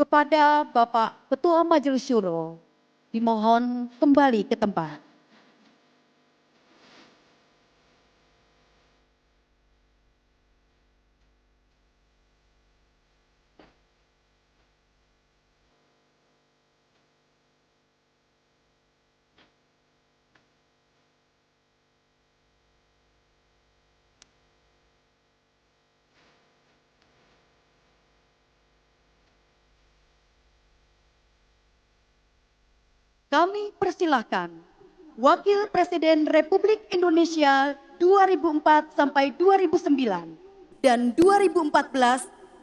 Kepada Bapak Ketua Majelis Syuro, dimohon kembali ke tempat. Kami persilahkan Wakil Presiden Republik Indonesia 2004 sampai 2009 dan 2014-2019,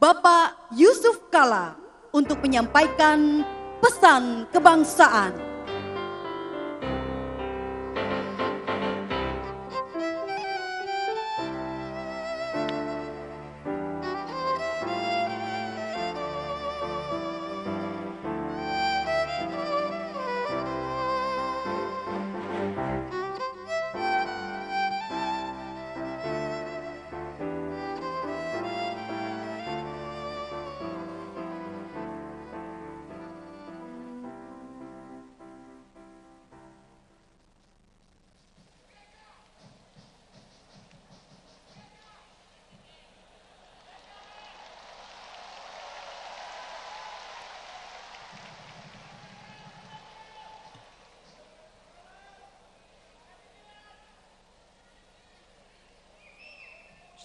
Bapak Yusuf Kala untuk menyampaikan pesan kebangsaan.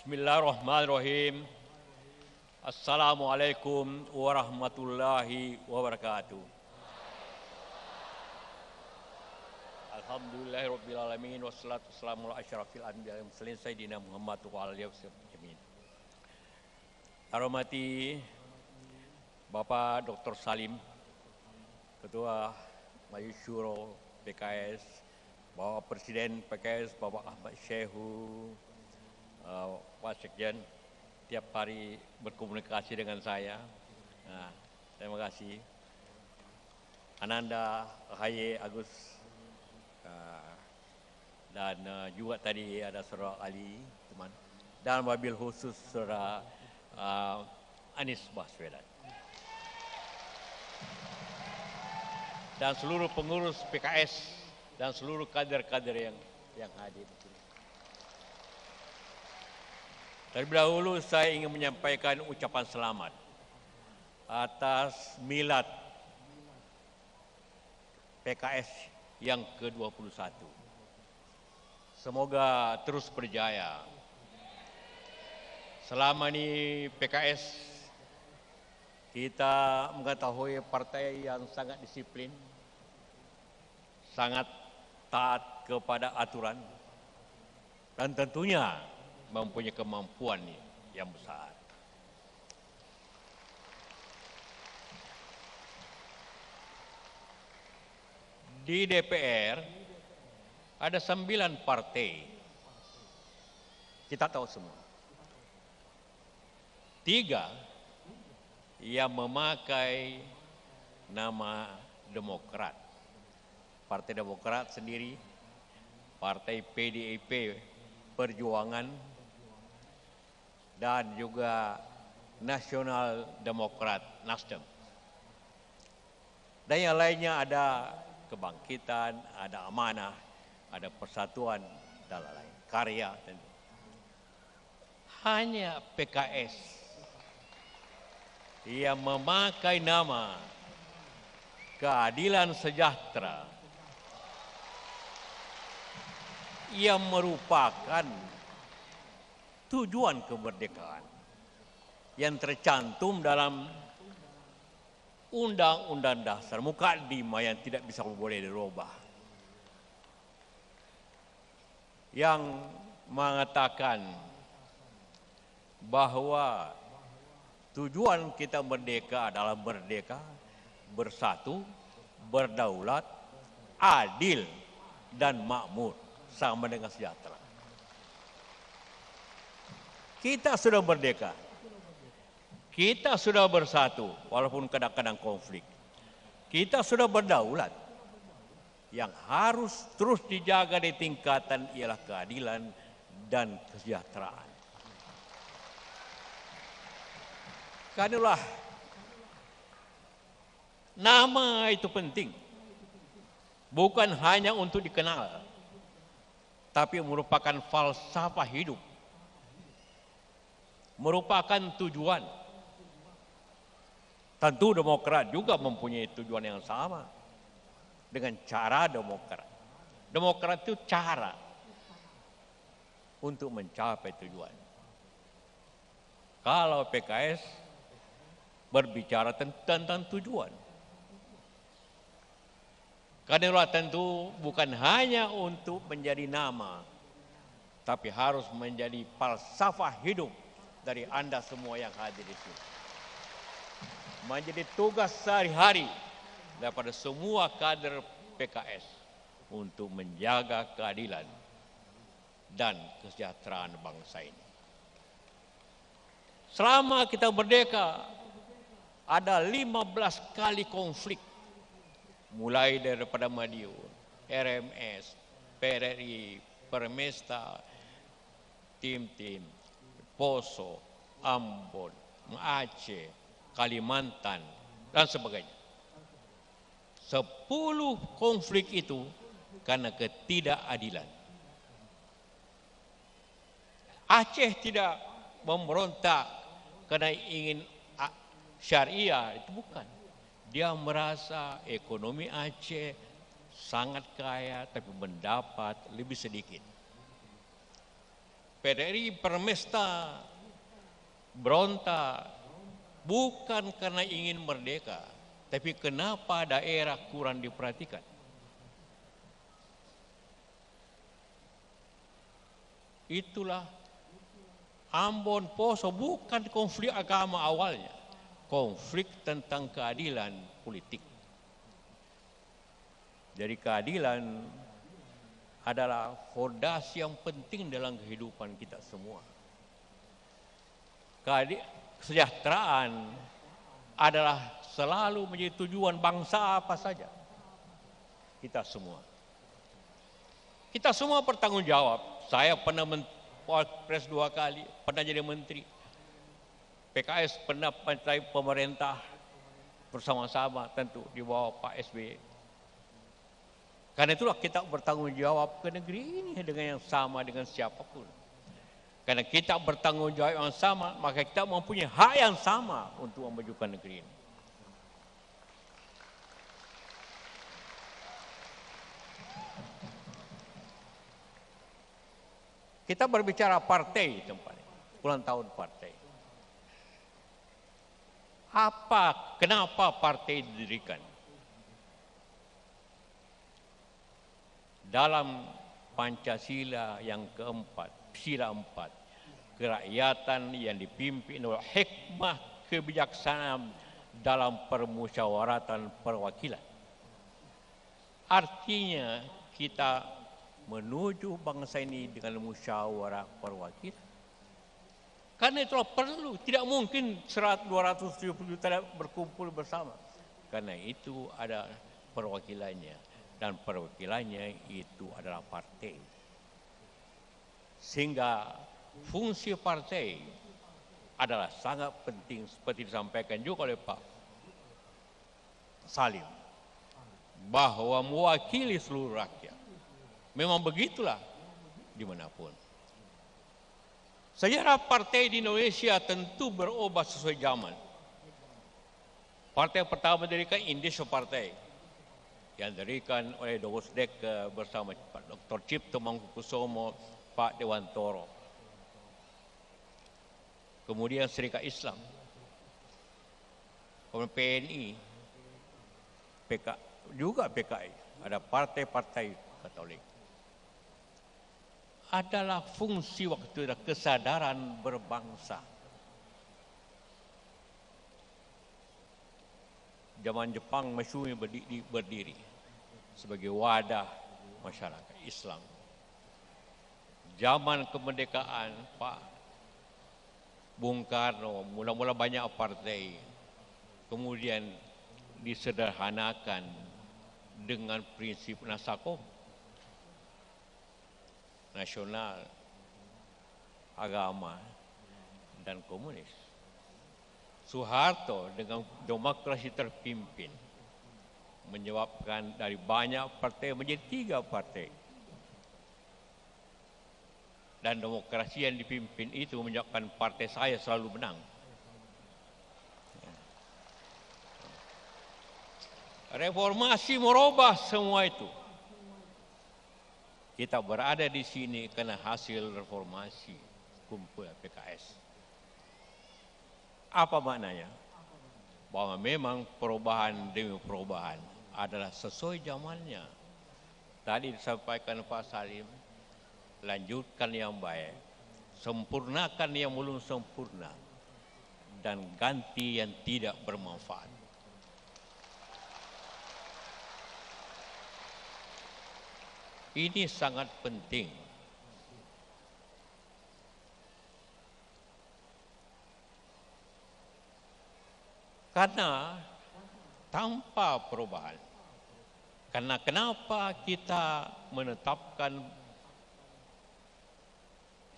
Bismillahirrahmanirrahim. Assalamualaikum warahmatullahi wabarakatuh. Alhamdulillahirrabbilalamin. Wassalatu wassalamu ala asyrafil anbiya wal mursalin sayyidina Muhammad wa alihi wasallam. Hormati Bapak Dr. Salim, Ketua Majelis Syuro PKS, Bapak Presiden PKS Bapak Ahmad Syekhu, Pak Sekjen tiap hari berkomunikasi dengan saya. Terima kasih. Ananda, Ahaye, Agus, dan juga tadi ada Saudara Ali, teman, dan wabil khusus Saudara Anies Baswedan. Dan seluruh pengurus PKS dan seluruh kader-kader yang hadir. Terlebih dahulu saya ingin menyampaikan ucapan selamat atas milad PKS yang ke-21. Semoga terus berjaya. Selama ini PKS kita mengetahui partai yang sangat disiplin, sangat taat kepada aturan, dan tentunya mempunyai kemampuan yang besar. Di DPR ada 9 partai, kita tahu semua. 3 yang memakai nama Demokrat. Partai Demokrat sendiri, Partai PDIP Perjuangan, dan juga Nasional Demokrat Nasdem. Dan yang lainnya ada Kebangkitan, ada Amanah, ada Persatuan, dan lain-lain. Karya. Hanya PKS yang memakai nama Keadilan Sejahtera yang merupakan tujuan kemerdekaan yang tercantum dalam Undang-Undang Dasar Mukaddimah yang tidak bisa boleh dirubah, yang mengatakan bahwa tujuan kita merdeka adalah merdeka, bersatu, berdaulat, adil, dan makmur, sama dengan sejahtera. Kita sudah merdeka, kita sudah bersatu walaupun kadang-kadang konflik. Kita sudah berdaulat. Yang harus terus dijaga di tingkatan ialah keadilan dan kesejahteraan. Karenalah nama itu penting. Bukan hanya untuk dikenal, tapi merupakan falsafah hidup. Merupakan tujuan. Tentu Demokrat juga mempunyai tujuan yang sama dengan cara Demokrat. Demokrat itu cara untuk mencapai tujuan. Kalau PKS berbicara tentang tujuan. Karena tentu bukan hanya untuk menjadi nama, tapi harus menjadi falsafah hidup dari Anda semua yang hadir di sini. Menjadi tugas sehari-hari daripada semua kader PKS untuk menjaga keadilan dan kesejahteraan bangsa ini. Selama kita merdeka, ada 15 kali konflik. Mulai daripada Madiun, RMS, PRRI, Permesta, Tim-Tim, Poso, Ambon, Aceh, Kalimantan, dan sebagainya. 10 konflik itu karena ketidakadilan. Aceh tidak memberontak karena ingin syariah, itu bukan. Dia merasa ekonomi Aceh sangat kaya tapi mendapat lebih sedikit. PRRI Permesta berontak bukan karena ingin merdeka, tapi kenapa daerah kurang diperhatikan. Itulah Ambon, Poso bukan konflik agama awalnya. Konflik tentang keadilan politik. Jadi keadilan adalah fondasi yang penting dalam kehidupan kita semua. Kesejahteraan adalah selalu menjadi tujuan bangsa apa saja. Kita semua. Kita semua bertanggung jawab. Saya pernah Pres 2 kali, pernah jadi menteri. PKS pernah mencapai pemerintah bersama-sama tentu di bawah Pak SBY. Karena itulah kita bertanggung jawab ke negeri ini dengan yang sama dengan siapapun. Karena kita bertanggung jawab yang sama, maka kita mempunyai hak yang sama untuk memajukan negeri ini. Kita berbicara partai tempatnya, ulang tahun partai. Kenapa partai didirikan? Dalam Pancasila yang keempat, sila 4, kerakyatan yang dipimpin oleh hikmah kebijaksanaan dalam permusyawaratan perwakilan. Artinya kita menuju bangsa ini dengan musyawarah perwakilan. Karena itulah perlu, tidak mungkin 270 juta berkumpul bersama. Karena itu ada perwakilannya. Dan perwakilannya itu adalah partai. Sehingga fungsi partai adalah sangat penting seperti disampaikan juga oleh Pak Salim. Bahwa mewakili seluruh rakyat. Memang begitulah dimanapun. Sejarah partai di Indonesia tentu berubah sesuai zaman. Partai pertama didirikan Indonesia Partai yang didirikan oleh Dosdek bersama Pak Dr. Cipto Mangkukusumo, Pak Dewantoro. Kemudian Serikat Islam, kemudian PNI, juga PKI, ada partai-partai Katolik. Adalah fungsi waktu itu kesadaran berbangsa. Zaman Jepang Matsui berdiri sebagai wadah masyarakat Islam. Zaman kemerdekaan Pak Bung Karno mula-mula banyak partai, kemudian disederhanakan dengan prinsip Nasako, nasional, agama, dan komunis. Soeharto dengan demokrasi terpimpin menyebabkan dari banyak partai menjadi 3 partai. Dan demokrasi yang dipimpin itu menyebabkan partai saya selalu menang. Reformasi merubah semua itu. Kita berada di sini karena hasil reformasi kumpul PKS. Apa maknanya? Bahwa memang perubahan demi perubahan adalah sesuai zamannya. Tadi disampaikan Pak Salim, lanjutkan yang baik, sempurnakan yang belum sempurna, dan ganti yang tidak bermanfaat. Ini sangat penting. Karena tanpa perubahan, karena kenapa kita menetapkan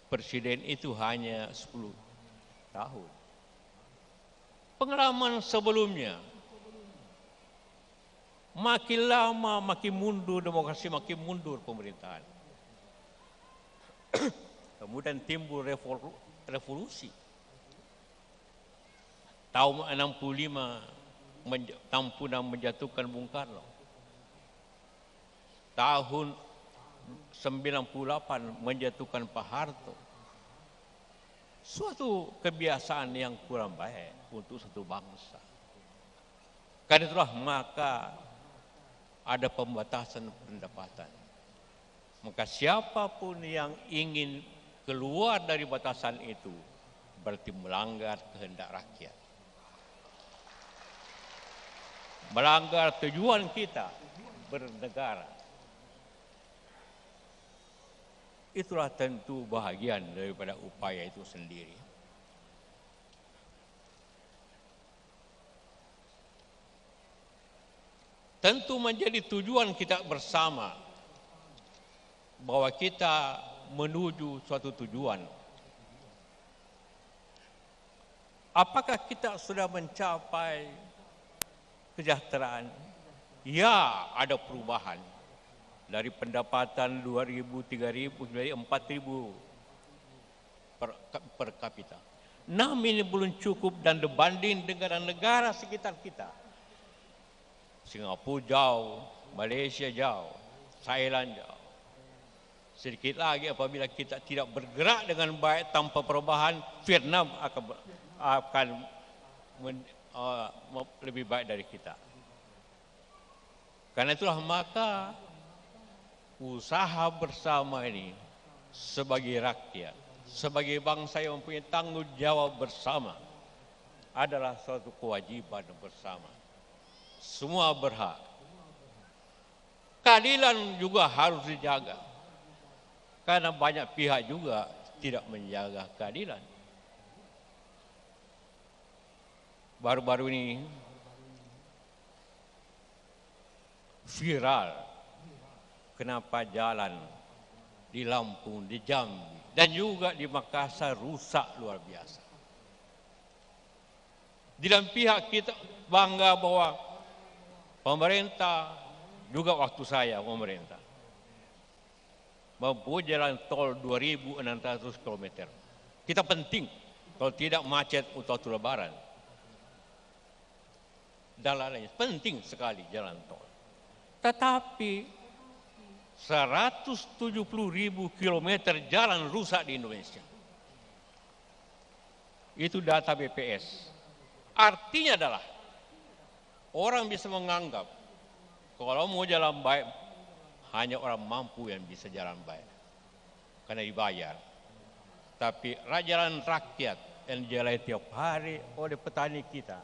presiden itu hanya 10 tahun. Pengalaman sebelumnya, makin lama makin mundur demokrasi, makin mundur pemerintahan. Kemudian timbul revolusi. Tahun 65 Tampunan menjatuhkan Bung Karno. Tahun 98 menjatuhkan Pak Harto. Suatu kebiasaan yang kurang baik untuk satu bangsa. Karena itulah maka ada pembatasan pendapatan. Maka siapapun yang ingin keluar dari batasan itu berarti melanggar kehendak rakyat. Melanggar tujuan kita bernegara. Itulah tentu bahagian daripada upaya itu sendiri. Tentu menjadi tujuan kita bersama bahwa kita menuju suatu tujuan. Apakah kita sudah mencapai kesejahteraan? Ya, ada perubahan. Dari pendapatan 2.000, 3.000, menjadi 4.000 per kapita. Namun ini belum cukup dan dibanding dengan negara sekitar kita. Singapura jauh, Malaysia jauh, Thailand jauh. Sedikit lagi apabila kita tidak bergerak dengan baik tanpa perubahan, Vietnam akan lebih baik dari kita. Karena itulah maka usaha bersama ini sebagai rakyat, sebagai bangsa yang mempunyai tanggung jawab bersama adalah suatu kewajiban bersama. Semua berhak. Keadilan juga harus dijaga. Karena banyak pihak juga tidak menjaga keadilan. Baru-baru ini viral kenapa jalan di Lampung, di Jambi, dan juga di Makassar rusak luar biasa. Di dalam pihak kita bangga bahwa pemerintah, juga waktu saya pemerintah, mempunyai jalan tol 2.600 km. Kita penting, kalau tidak macet waktu Lebaran. Dan lain-lain, penting sekali jalan tol. Tetapi 170.000 kilometer jalan rusak di Indonesia. Itu data BPS. Artinya adalah orang bisa menganggap kalau mau jalan baik hanya orang mampu yang bisa jalan baik karena dibayar. Tapi jalan rakyat yang dijalani tiap hari oleh petani kita,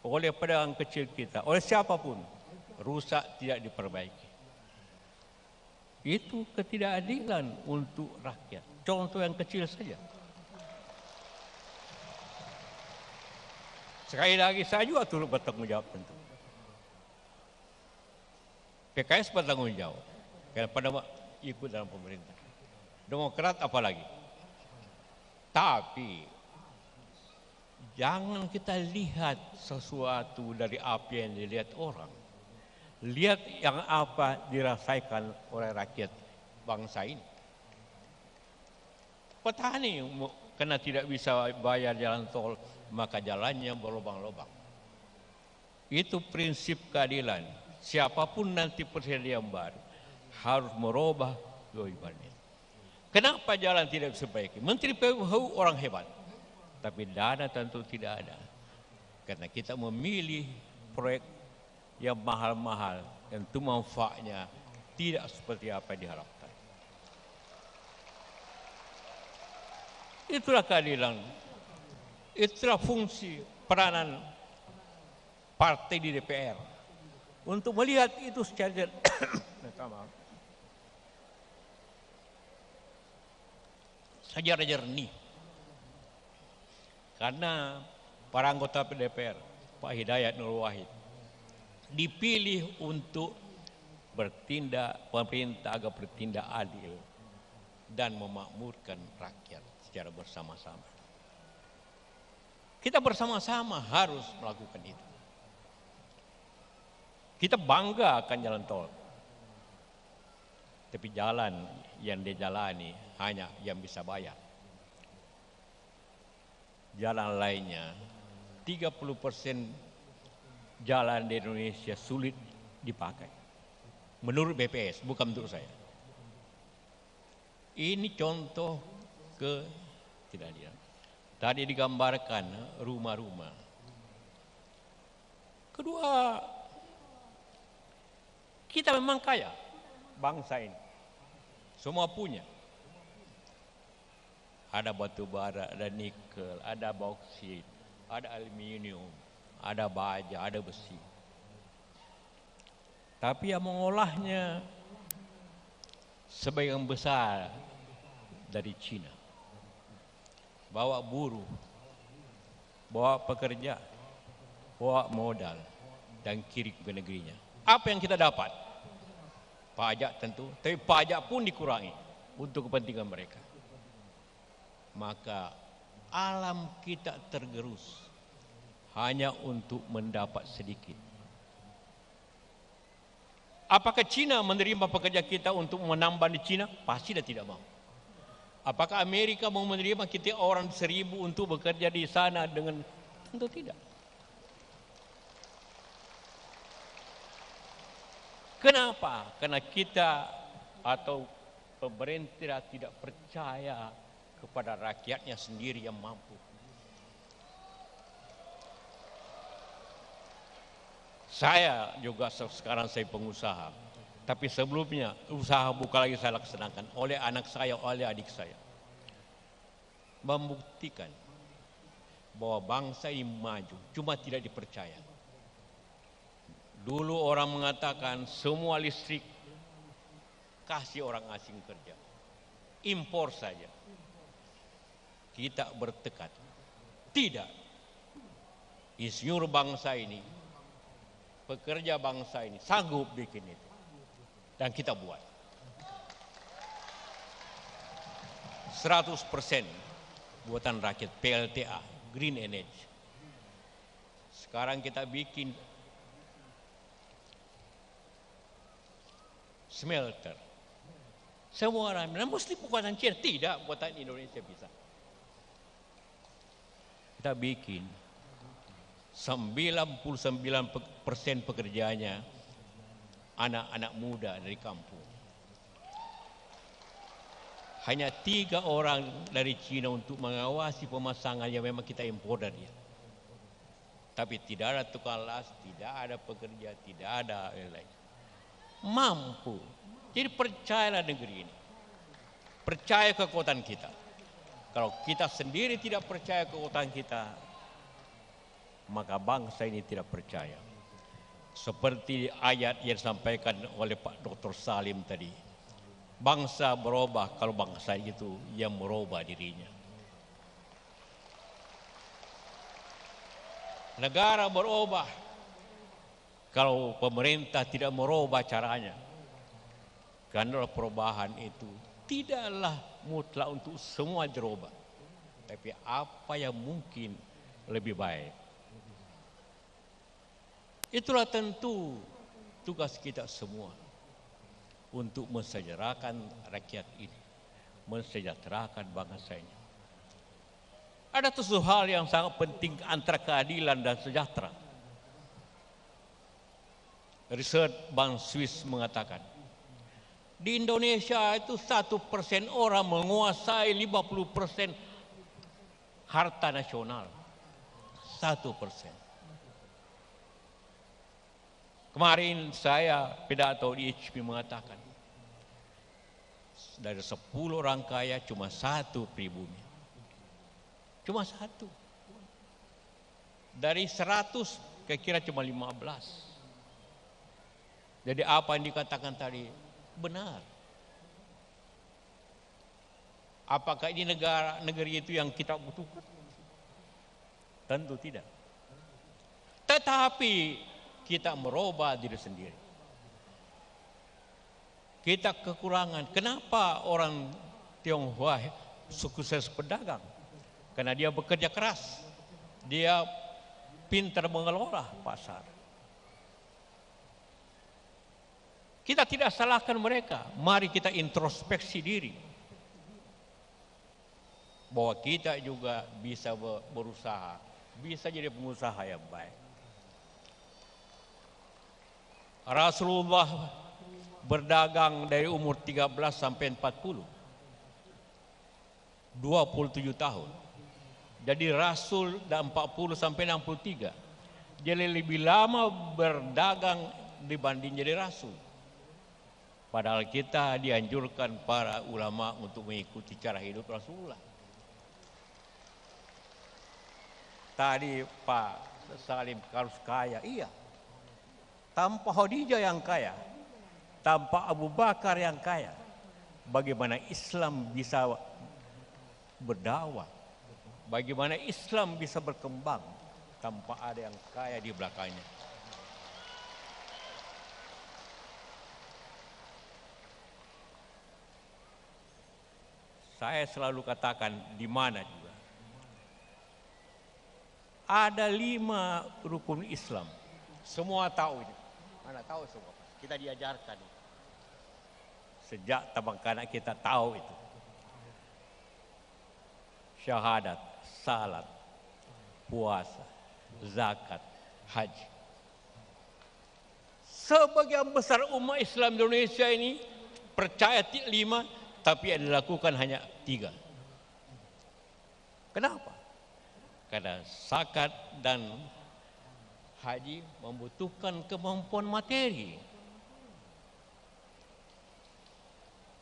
oleh pedagang kecil kita, oleh siapapun, rusak tidak diperbaiki. Itu ketidakadilan untuk rakyat. Contoh yang kecil saja. Sekali lagi saya juga turut bertanggung jawab tentu. PKS bertanggung jawab. Karena pada ikut dalam pemerintah. Demokrat apalagi. Tapi Jangan kita lihat sesuatu dari apa yang dilihat orang. Lihat yang apa dirasakan oleh rakyat bangsa ini. Petani karena tidak bisa bayar jalan tol, maka jalannya berlubang-lubang. Itu prinsip keadilan. Siapapun nanti presiden yang baru harus merubah kewajibannya. Kenapa jalan tidak bisa baik? Menteri PUH orang hebat, tapi dana tentu tidak ada. Karena kita memilih proyek yang mahal-mahal, tentu manfaatnya tidak seperti apa yang diharapkan. Itulah keadilan. Itulah fungsi peranan partai di DPR untuk melihat itu secara secara jernih. Karena para anggota DPR, Pak Hidayat Nur Wahid, dipilih untuk bertindak, pemerintah agar bertindak adil dan memakmurkan rakyat secara bersama-sama. Kita bersama-sama harus melakukan itu. Kita bangga akan jalan tol. Tapi jalan yang dijalani hanya yang bisa bayar. Jalan lainnya, 30% jalan di Indonesia sulit dipakai. Menurut BPS, bukan menurut saya. Ini contoh ketidakadilan. Tadi digambarkan rumah-rumah. Kedua, kita memang kaya bangsa ini. Semua punya. Ada batu bara, ada nikel, ada bauksit, ada aluminium, ada baja, ada besi. Tapi yang mengolahnya sebagian besar dari Cina. Bawa buruh, bawa pekerja, bawa modal, dan kirim ke negerinya. Apa yang kita dapat? Pajak tentu, tapi pajak pun dikurangi untuk kepentingan mereka. Maka alam kita tergerus hanya untuk mendapat sedikit. Apakah Cina menerima pekerja kita untuk menambah di Cina? Pasti dia tidak mau. Apakah Amerika mau menerima kita orang 1.000 untuk bekerja di sana dengan? Tentu tidak. Kenapa? Karena kita atau pemerintah tidak percaya kepada rakyatnya sendiri yang mampu. Saya juga sekarang saya pengusaha, tapi sebelumnya usaha buka lagi saya laksanakan oleh anak saya, oleh adik saya. Membuktikan bahwa bangsa ini maju, cuma tidak dipercaya. Dulu orang mengatakan semua listrik kasih orang asing kerja, impor saja. Kita bertekad, tidak. Insinyur bangsa ini, pekerja bangsa ini sanggup bikin itu. Dan kita buat. 100% buatan rakyat PLTA, Green Energy. Sekarang kita bikin smelter. Semua orang bilang, mesti buatan Cina. Tidak, buatan Indonesia bisa. Kita bikin 99% pekerjaannya anak-anak muda dari kampung. Hanya 3 orang dari Cina untuk mengawasi pemasangan yang memang kita impor dari dia. Tapi tidak ada tukang las, tidak ada pekerja, tidak ada lain. Mampu. Jadi percayalah negeri ini. Percaya kekuatan kita. Kalau kita sendiri tidak percaya kekuatan kita, maka bangsa ini tidak percaya. Seperti ayat yang disampaikan oleh Pak Dr. Salim tadi. Bangsa berubah kalau bangsa itu yang merubah dirinya. Negara berubah kalau pemerintah tidak merubah caranya. Karena perubahan itu tidaklah mutlak untuk semua dirubah. Tapi apa yang mungkin lebih baik. Itulah tentu tugas kita semua untuk mensejahterakan rakyat ini, mensejahterakan bangsa ini. Ada satu hal yang sangat penting antara keadilan dan sejahtera. Riset Bank Swiss mengatakan, di Indonesia itu 1% orang menguasai 50% harta nasional. 1%. Kemarin saya pidato di HP mengatakan, dari 10 orang kaya cuma 1 pribumi. Cuma 1. Dari 100 kira-kira cuma 15. Jadi apa yang dikatakan tadi benar. Apakah ini negeri itu yang kita butuhkan? Tentu tidak. Tetapi kita merubah diri sendiri. Kita kekurangan. Kenapa orang Tionghoa sukses pedagang? Karena dia bekerja keras. Dia pintar mengelola pasar. Kita tidak salahkan mereka. Mari kita introspeksi diri. Bahwa kita juga bisa berusaha. Bisa jadi pengusaha yang baik. Rasulullah berdagang dari umur 13 sampai 40. 27 tahun. Jadi Rasul dan 40 sampai 63. Jadi lebih lama berdagang dibanding jadi Rasul. Padahal kita dianjurkan para ulama untuk mengikuti cara hidup Rasulullah. Tadi Pak Salim harus kaya, iya. Tanpa Khadijah yang kaya, tanpa Abu Bakar yang kaya, bagaimana Islam bisa berdakwah? Bagaimana Islam bisa berkembang tanpa ada yang kaya di belakangnya? Saya selalu katakan di mana juga. Ada 5 rukun Islam. Semua tahu ini. Mana tahu semua. Kita diajarkan. Sejak tabang kanak kita tahu itu. Syahadat, salat, puasa, zakat, haji. Sebagian besar umat Islam Indonesia ini percaya 5, tapi yang dilakukan hanya 3. Kenapa? Karena zakat dan haji membutuhkan kemampuan materi.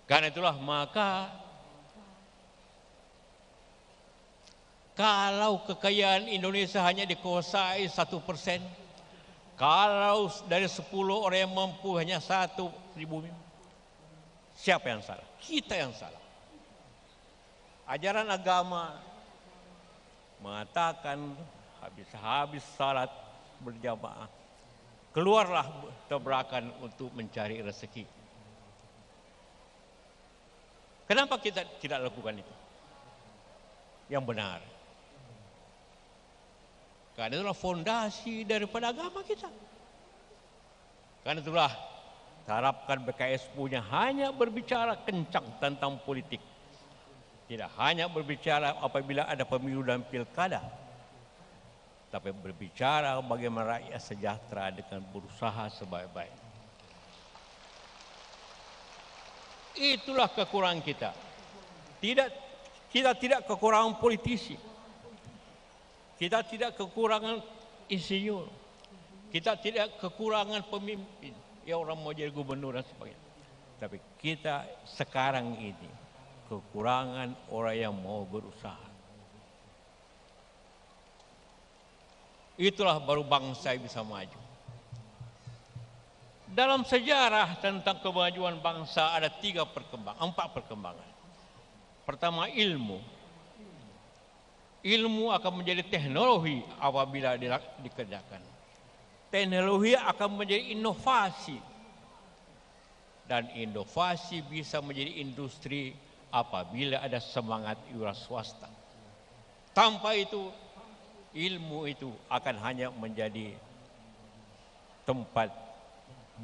Karena itulah maka kalau kekayaan Indonesia hanya dikuasai 1%, kalau dari 10 orang yang mampu hanya 1 pribumi, siapa yang salah? Kita yang salah. Ajaran agama mengatakan habis salat berjamaah, keluarlah tabrakan untuk mencari rezeki. Kenapa kita tidak lakukan itu? Yang benar. Karena itulah fondasi daripada agama kita. Karena itulah harapkan BKS punya hanya berbicara kencang tentang politik. Tidak hanya berbicara apabila ada pemilu dan pilkada. Tapi berbicara bagaimana rakyat sejahtera dengan berusaha sebaik-baik. Itulah kekurangan kita. Kita tidak kekurangan politisi. Kita tidak kekurangan insinyur. Kita tidak kekurangan pemimpin. Ya orang mau jadi gubernur dan sebagainya. Tapi kita sekarang ini kekurangan orang yang mau berusaha. Itulah baru bangsa bisa maju. Dalam sejarah tentang kemajuan bangsa ada 4 perkembangan. Pertama, ilmu. Ilmu akan menjadi teknologi apabila dikerjakan. Teknologi akan menjadi inovasi. Dan inovasi bisa menjadi industri apabila ada semangat wira swasta. Tanpa itu ilmu itu akan hanya menjadi tempat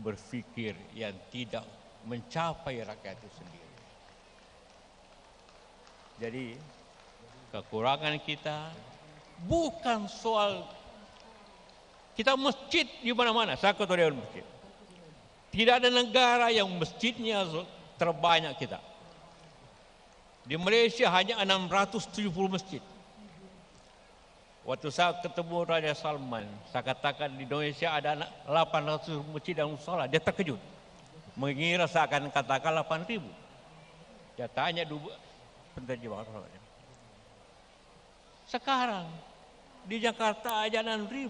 berpikir yang tidak mencapai rakyat itu sendiri. Jadi kekurangan kita bukan soal kita masjid di mana-mana. Saya ketua dewan masjid. Tidak ada negara yang masjidnya terbanyak kita. Di Malaysia hanya 670 masjid. Waktu saya ketemu Raja Salman, saya katakan di Indonesia ada 800 masjid dan musola. Dia terkejut. Mengira saya akan katakan 8.000. Dia tanya dulu penterjemah. Sekarang di Jakarta aja 6.000.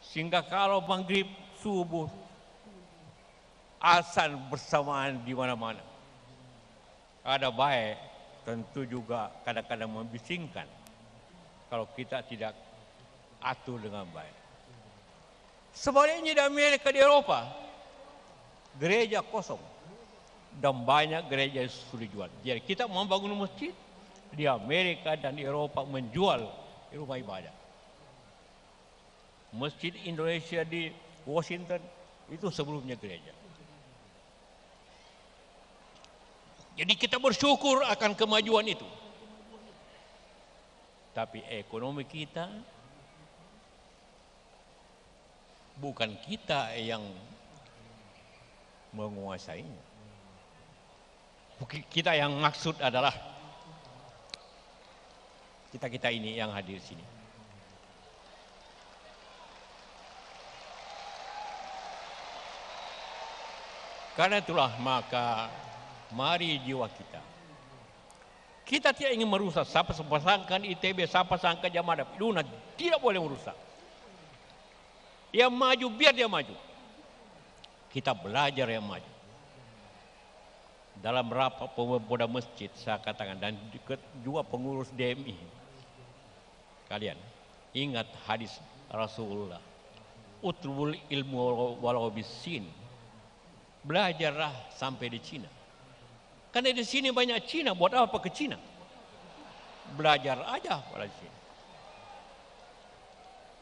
Sehingga kalau maghrib subuh azan bersamaan di mana-mana. Ada baik, tentu juga kadang-kadang membisingkan kalau kita tidak atur dengan baik. Sebaliknya di Amerika, di Eropa, gereja kosong dan banyak gereja yang sudah dijual. Jadi kita membangun masjid di Amerika dan di Eropa menjual rumah ibadah. Masjid Indonesia di Washington itu sebelumnya gereja. Jadi kita bersyukur akan kemajuan itu. Tapi ekonomi kita bukan kita yang menguasainya. Kita yang maksud adalah kita ini yang hadir di sini. Karena itulah maka mari jiwa kita. Kita tidak ingin merusak. Siapa pasangkan ITB, siapa pasangkan Jamada, Luna tidak boleh merusak. Yang maju biar dia maju. Kita belajar yang maju. Dalam rapat pemuda masjid saya katakan dan juga pengurus DMI. Kalian ingat hadis Rasulullah. Utlubul ilmu walau bisin. Belajarlah sampai di Cina. Karena di sini banyak Cina, buat apa ke Cina? Belajar aja pada sini.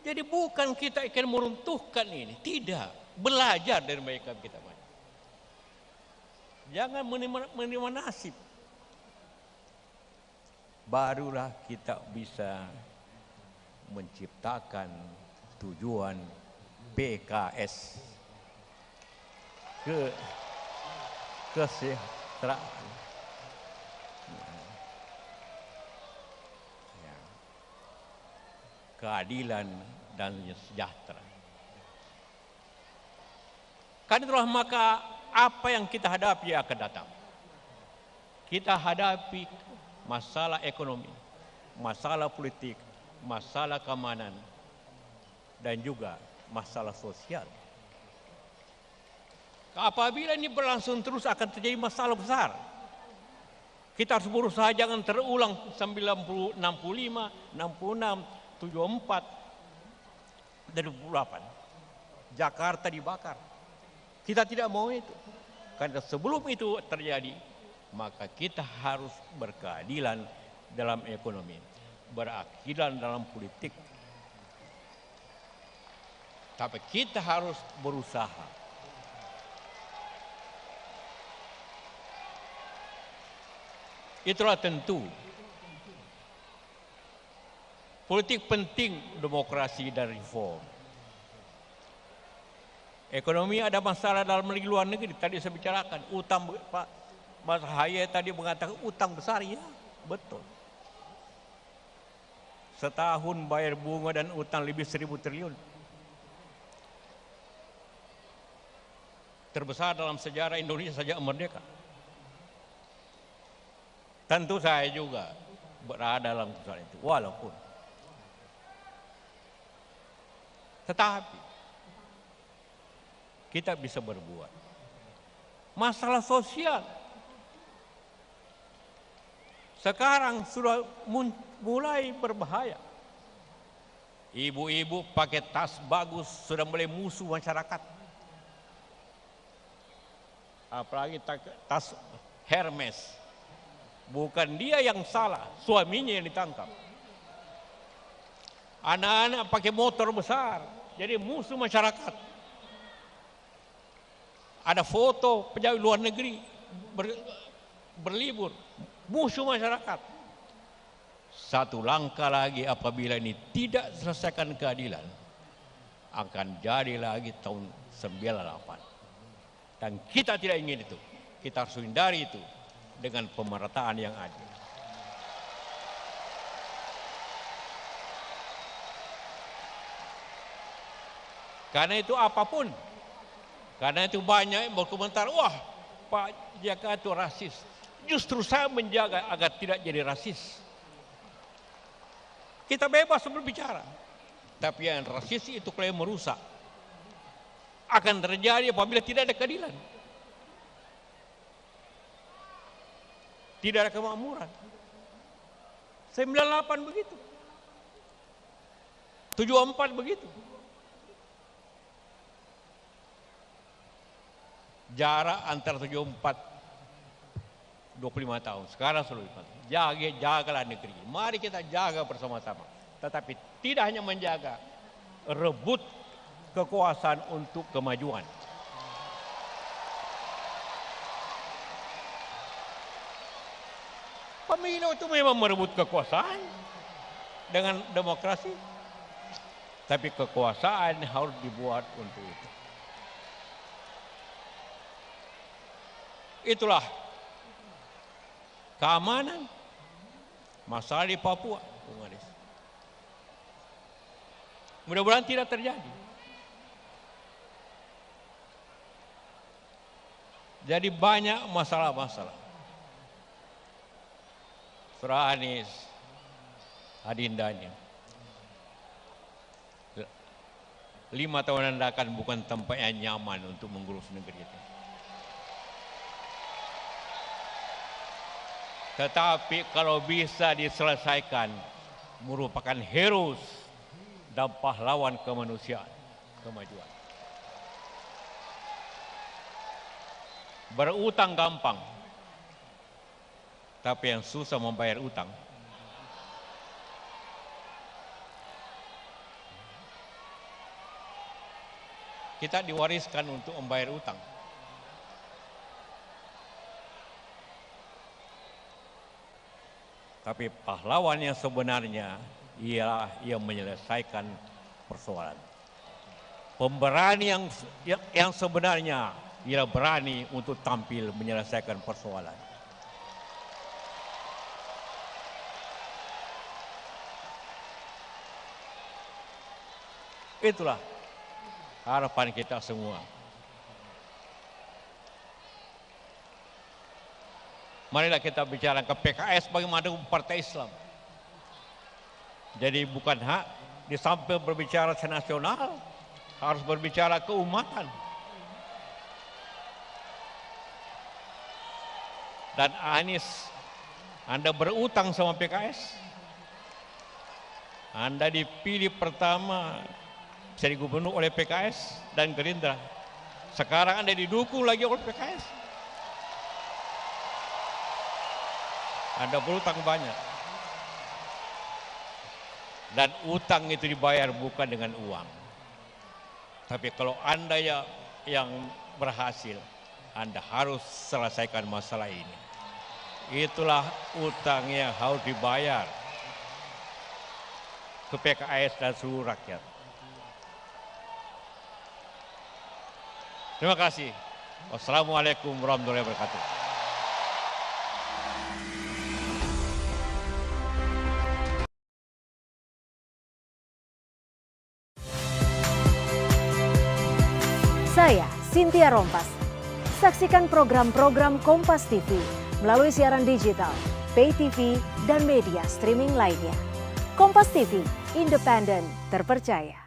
Jadi bukan kita akan meruntuhkan ini, tidak. Belajar dari mereka kita banyak. Jangan menerima nasib. Barulah kita bisa menciptakan tujuan PKS kesejahteraan. Ya. Keadilan dan sejahtera. Karena itulah maka apa yang kita hadapi akan datang. Kita hadapi masalah ekonomi, masalah politik, masalah keamanan, dan juga masalah sosial. Apabila ini berlangsung terus akan terjadi masalah besar. Kita harus berusaha jangan terulang 65, 66, 74, dan 28. Jakarta dibakar. Kita tidak mau itu. Karena sebelum itu terjadi, maka kita harus berkeadilan dalam ekonomi, berkeadilan dalam politik. Tapi kita harus berusaha. Itulah tentu. Politik penting demokrasi dan reform. Ekonomi ada masalah dalam negeri luar negeri. Tadi saya bicarakan utang, Pak Mas Haye tadi mengatakan utang besar, ya betul. Setahun bayar bunga dan utang lebih 1.000 triliun. Terbesar dalam sejarah Indonesia sejak merdeka. Tentu saya juga berada dalam kesalahan itu, walaupun. Tetapi kita bisa berbuat. Masalah sosial sekarang sudah mulai berbahaya. Ibu-ibu pakai tas bagus sudah mulai musuh masyarakat. Apalagi tas Hermes. Bukan dia yang salah, suaminya yang ditangkap. Anak-anak pakai motor besar, jadi musuh masyarakat. Ada foto pejabat luar negeri berlibur, musuh masyarakat. Satu langkah lagi apabila ini tidak selesaikan keadilan, akan jadi lagi tahun 98. Dan kita tidak ingin itu. Kita harus hindari itu dengan pemerataan yang adil. Karena itu apapun, karena itu banyak yang berkomentar, wah Pak JK itu rasis. Justru saya menjaga agar tidak jadi rasis. Kita bebas berbicara, tapi yang rasis itu kalau yang merusak akan terjadi apabila tidak ada keadilan, tidak ada kemakmuran. 98 begitu, 74 begitu. Jarak antara 74 25 tahun. Sekarang sudah 25 tahun. Jagalah negeri. Mari kita jaga bersama-sama. Tetapi tidak hanya menjaga, rebut kekuasaan untuk kemajuan. Pemilu itu memang merebut kekuasaan dengan demokrasi. Tapi kekuasaan harus dibuat untuk itu. Itulah keamanan masalah di Papua, Bung Aris. Mudah-mudahan tidak terjadi. Jadi banyak masalah-masalah. Saudara Anies, adindanya, 5 tahun mendatang bukan tempat yang nyaman untuk mengurus negeri itu. Tetapi kalau bisa diselesaikan, merupakan heroes dan pahlawan kemanusiaan, kemajuan. Berutang gampang, tapi yang susah membayar utang. Kita diwariskan untuk membayar utang. Tapi pahlawan yang sebenarnya ialah yang menyelesaikan persoalan. Pemberani yang sebenarnya ialah berani untuk tampil menyelesaikan persoalan. Itulah harapan kita semua. Marilah kita bicara ke PKS bagaimana partai Islam. Jadi bukan hak di samping berbicara senasional, harus berbicara keumatan. Dan Anies, Anda berutang sama PKS. Anda dipilih pertama jadi gubernur oleh PKS dan Gerindra. Sekarang Anda didukung lagi oleh PKS. Anda berutang banyak. Dan utang itu dibayar bukan dengan uang. Tapi kalau Anda yang berhasil, Anda harus selesaikan masalah ini. Itulah utang yang harus dibayar ke PKS dan seluruh rakyat. Terima kasih. Wassalamualaikum warahmatullahi wabarakatuh. Saya, Cynthia Rompas. Saksikan program-program Kompas TV melalui siaran digital, pay TV, dan media streaming lainnya. Kompas TV, independen, terpercaya.